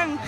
lang.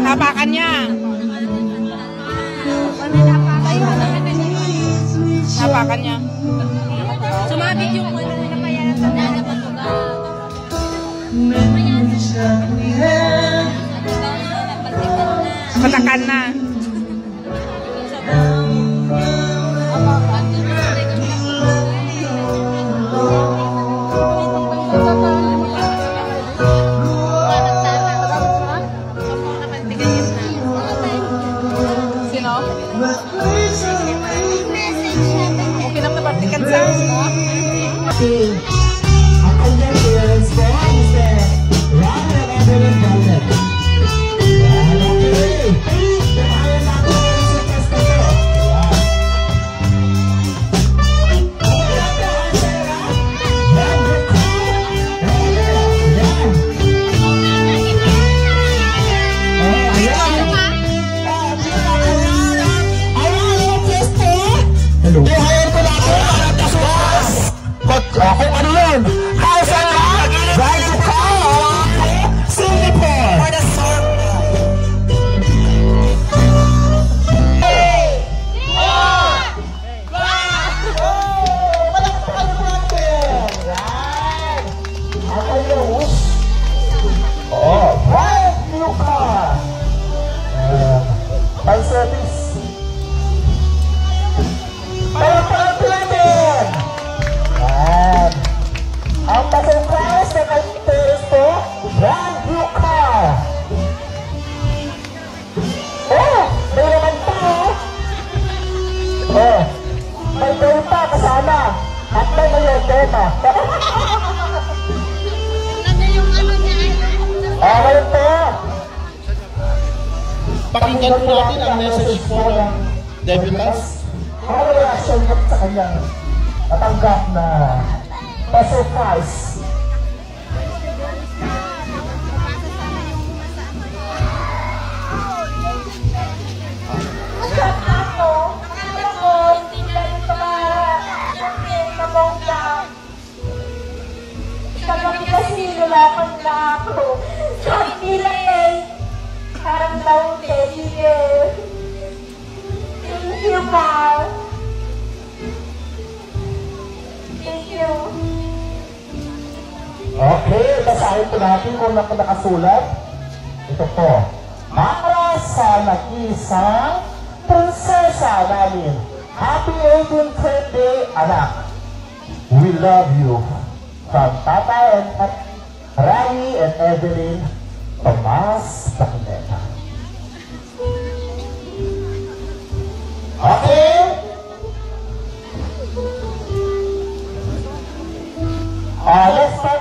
Hapakan niya. Hapakan niya. Sumabit yung ano na kaya sa dala patugaw. Patakan na. Okay lang na partikan sa ang kanyang parents po ay si Ron and Evelyn Gallet. Kaya natin sa test na ito. Hello. Kung ano yun? House and Lot, right to call Singapore. For the song. Hey! Oh, brand new car. By service. Ang pa-surprise na nag-interest po, brand new car. Oh, may naman pa oh. Oh, may gold pa kasama. At may mayroon pa. Ano yung ano niya? Okay po. Pakinggan po natin ang message po ng debutants. Ano reaction mo sa kanyang natanggap na pa-surprise? Parang daw teddy bear. Thank you, Carl. Thank you. Okay, basahin po natin kung nakasulat. Ito po. Para sa nag-iisang prinsesa namin. Happy 18th birthday, anak. We love you. From Tata and Rani and Evelyn, Tomas Bakineta. Okay? Let's start